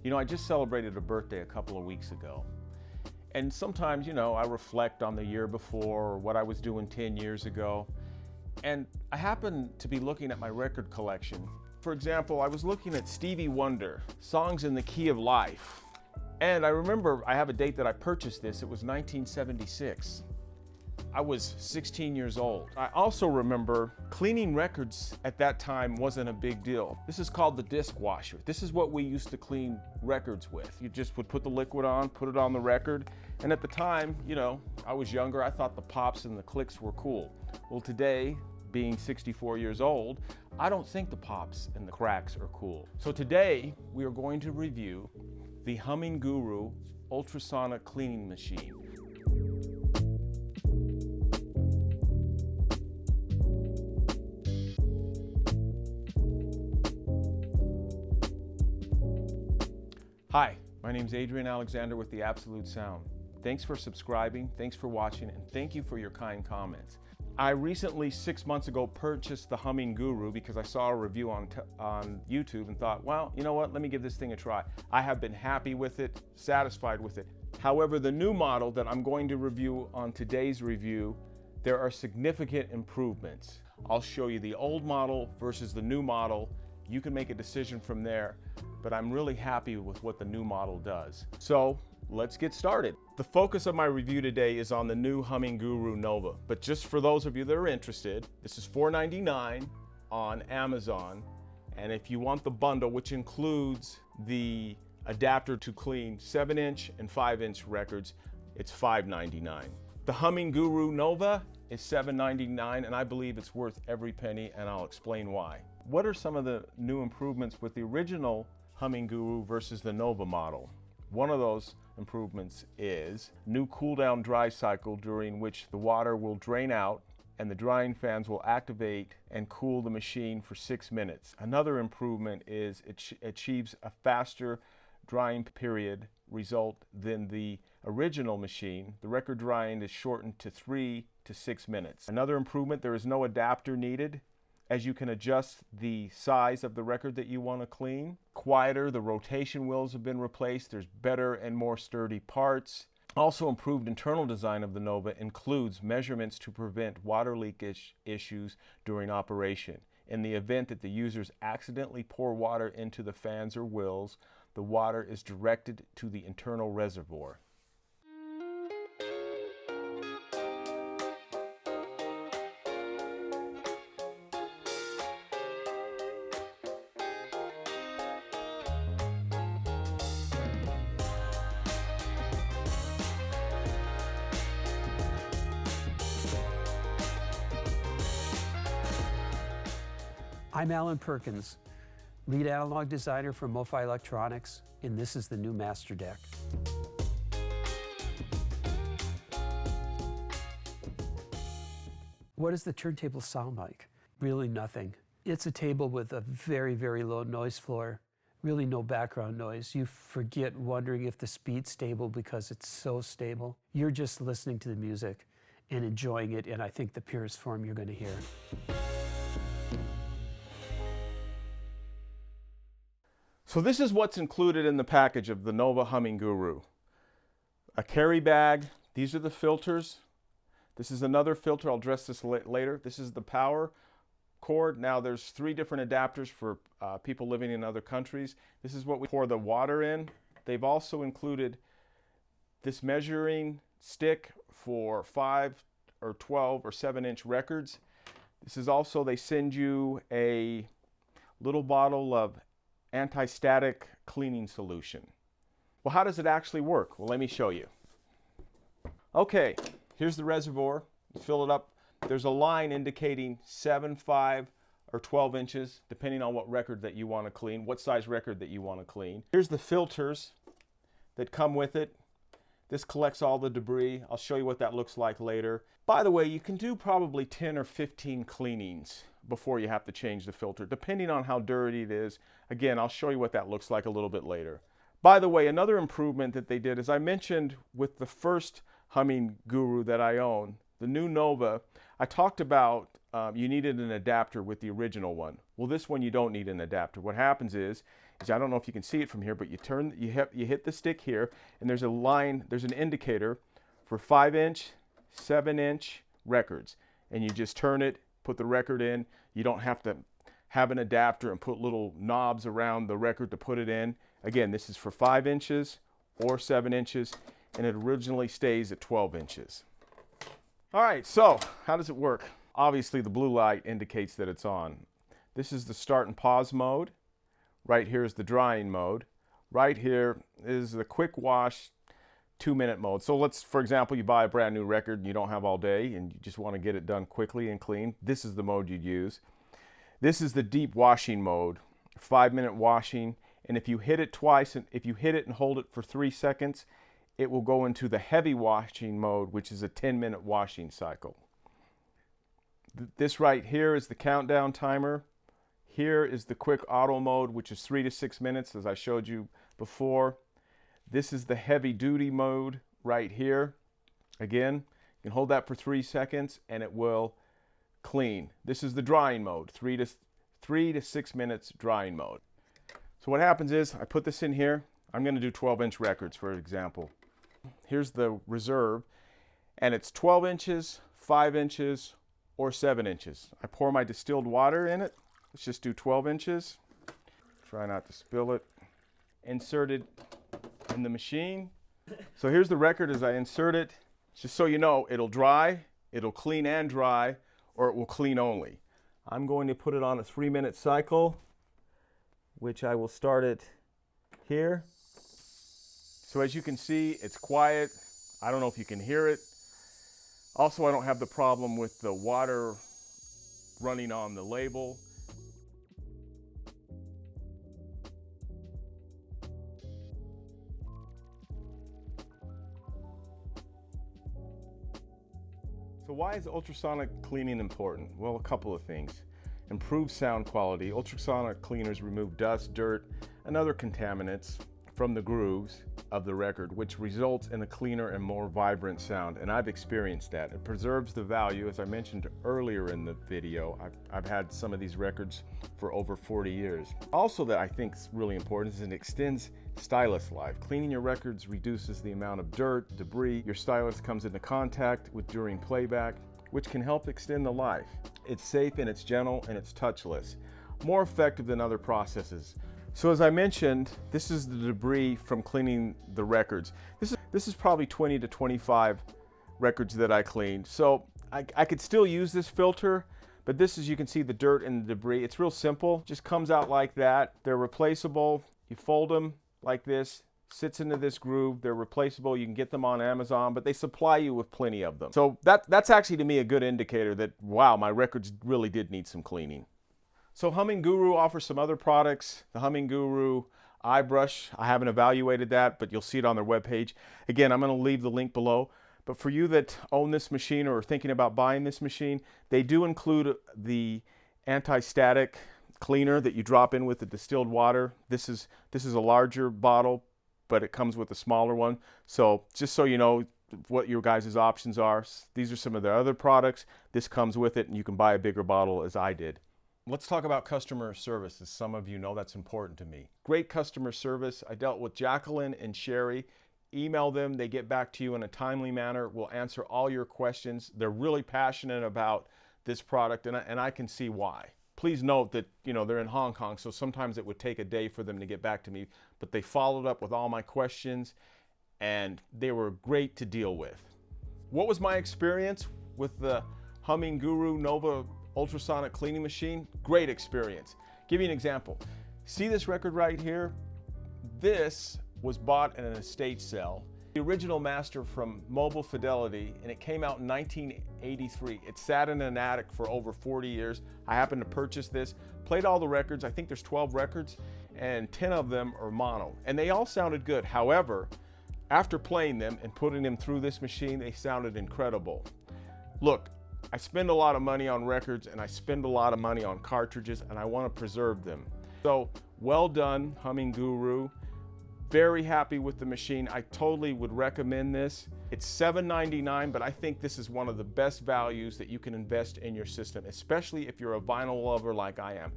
You know, I just celebrated a birthday a couple of weeks ago. And sometimes, you know, I reflect on the year before or what I was doing 10 years ago. And I happened to be looking at my record collection. For example, I was looking at Stevie Wonder, Songs in the Key of Life. And I remember I have a date that I purchased this. It was 1976. I was 16 years old. I also remember cleaning records at that time wasn't a big deal. This is called the disc washer. This is what we used to clean records with. You just would put the liquid on, put it on the record. And at the time, you know, I was younger. I thought the pops and the clicks were cool. Well, today, being 64 years old, I don't think the pops and the cracks are cool. So today, we are going to review the HumminGuru Ultrasonic Cleaning Machine. Hi, my name is Adrian Alexander with The Absolute Sound. Thanks for subscribing, thanks for watching, and thank you for your kind comments. I recently, 6 months ago, purchased the HumminGuru because I saw a review on YouTube and thought, well, you know what, let me give this thing a try. I have been happy with it, satisfied with it. However, the new model that I'm going to review on today's review, there are significant improvements. I'll show you the old model versus the new model. You can make a decision from there, but I'm really happy with what the new model does. So let's get started. The focus of my review today is on the new HumminGuru Nova, but just for those of you that are interested, this is $4.99 on Amazon, and if you want the bundle, which includes the adapter to clean 7-inch and 5-inch records, it's $5.99. The HumminGuru Nova is $7.99, and I believe it's worth every penny, and I'll explain why. What are some of the new improvements with the original HumminGuru versus the Nova model? One of those improvements is new cool down dry cycle, during which the water will drain out and the drying fans will activate and cool the machine for 6 minutes. Another improvement is it achieves a faster drying period result than the original machine. The record drying is shortened to 3 to 6 minutes. Another improvement, there is no adapter needed, as you can adjust the size of the record that you want to clean. Quieter, the rotation wheels have been replaced. There's better and more sturdy parts. Also, improved internal design of the Nova includes measurements to prevent water leakage issues during operation. In the event that the users accidentally pour water into the fans or wheels, the water is directed to the internal reservoir. I'm Alan Perkins, lead analog designer for MoFi Electronics, and this is the new Master Deck. What does the turntable sound like? Really nothing. It's a table with a very, very low noise floor, really no background noise. You forget wondering if the speed's stable because it's so stable. You're just listening to the music and enjoying it, and I think the purest form you're going to hear. So this is what's included in the package of the Nova HumminGuru. A carry bag. These are the filters. This is another filter. I'll address this later. This is the power cord. Now there's 3 different adapters for people living in other countries. This is what we pour the water in. They've also included this measuring stick for 5 or 12 or 7-inch records. This is also, they send you a little bottle of anti-static cleaning solution. Well, how does it actually work? Well, let me show you. Okay, here's the reservoir. You fill it up. There's a line indicating 7, 5, or 12 inches, depending on what record that you want to clean, what size record that you want to clean. Here's the filters that come with it. This collects all the debris. I'll show you what that looks like later. By the way, you can do probably 10 or 15 cleanings before you have to change the filter, depending on how dirty it is. Again, I'll show you what that looks like a little bit later. By the way, another improvement that they did, as I mentioned with the first HumminGuru that I own, the new Nova, I talked about you needed an adapter with the original one. Well, this one you don't need an adapter. What happens is is, I don't know if you can see it from here, but you hit the stick here, and there's a line, there's an indicator for 5-inch, 7-inch records. And you just turn it, put the record in. You don't have to have an adapter and put little knobs around the record to put it in. Again, this is for 5 inches or 7 inches, and it originally stays at 12 inches. All right, so how does it work? Obviously, the blue light indicates that it's on. This is the start and pause mode. Right here is the drying mode. Right here is the quick wash 2-minute mode. So let's, for example, you buy a brand new record and you don't have all day and you just want to get it done quickly and clean. This is the mode you'd use. This is the deep washing mode, 5-minute washing. And if you hit it twice, and if you hit it and hold it for 3 seconds, it will go into the heavy washing mode, which is a 10-minute washing cycle. This right here is the countdown timer. Here is the quick auto mode, which is 3 to 6 minutes, as I showed you before. This is the heavy duty mode right here. Again, you can hold that for 3 seconds and it will clean. This is the drying mode, 3 to 6 minutes drying mode. So what happens is I put this in here. I'm going to do 12-inch records, for example. Here's the reserve, and it's 12 inches, 5 inches, or 7 inches. I pour my distilled water in it. Let's just do 12 inches. Try not to spill it. Insert it in the machine. So here's the record as I insert it. Just so you know, it'll dry, it'll clean and dry, or it will clean only. I'm going to put it on a 3-minute cycle, which I will start it here. So as you can see, it's quiet. I don't know if you can hear it. Also, I don't have the problem with the water running on the label. So why is ultrasonic cleaning important? Well, a couple of things. Improved sound quality. Ultrasonic cleaners remove dust, dirt, and other contaminants from the grooves of the record, which results in a cleaner and more vibrant sound. And I've experienced that. It preserves the value. As I mentioned earlier in the video, I've had some of these records for over 40 years. Also that I think is really important is it extends stylus life. Cleaning your records reduces the amount of dirt, debris your stylus comes into contact with during playback, which can help extend the life. It's safe and it's gentle and it's touchless. More effective than other processes. So as I mentioned, this is the debris from cleaning the records. This is probably 20 to 25 records that I cleaned. So I could still use this filter, but this is, you can see the dirt and the debris. It's real simple, just comes out like that. They're replaceable. You fold them like this, sits into this groove. They're replaceable. You can get them on Amazon, but they supply you with plenty of them. So that's actually to me a good indicator that, wow, my records really did need some cleaning. So HumminGuru offers some other products. The HumminGuru eye brush, I haven't evaluated that, but you'll see it on their webpage. Again, I'm going to leave the link below. But for you that own this machine or are thinking about buying this machine, they do include the anti-static cleaner that you drop in with the distilled water. This is a larger bottle, but it comes with a smaller one. So just so you know what your guys' options are, these are some of the other products. This comes with it, and you can buy a bigger bottle as I did. Let's talk about customer service, as some of you know that's important to me. Great customer service. I dealt with Jacqueline and Sherry. Email them, they get back to you in a timely manner. We'll answer all your questions. They're really passionate about this product, and I can see why. Please note that, you know, they're in Hong Kong, so sometimes it would take a day for them to get back to me, but they followed up with all my questions, and they were great to deal with. What was my experience with the HumminGuru Nova ultrasonic cleaning machine? Great experience. Give you an example. See this record right here? This was bought in an estate sale. The original master from Mobile Fidelity, and it came out in 1983. It sat in an attic for over 40 years. I happened to purchase this, played all the records. I think there's 12 records, and 10 of them are mono, and they all sounded good. However, after playing them and putting them through this machine, they sounded incredible. Look, I spend a lot of money on records and I spend a lot of money on cartridges, and I want to preserve them. So well done, HumminGuru. Very happy with the machine. I totally would recommend this. It's $7.99, but I think this is one of the best values that you can invest in your system, especially if you're a vinyl lover like I am.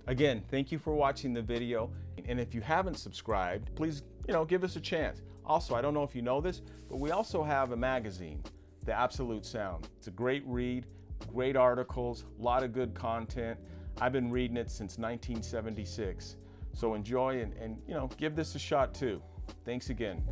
Again, thank you for watching the video. And if you haven't subscribed, please, give us a chance. Also, I don't know if you know this, but we also have a magazine, The Absolute Sound. It's a great read, great articles, a lot of good content. I've been reading it since 1976. So enjoy and give this a shot too. Thanks again.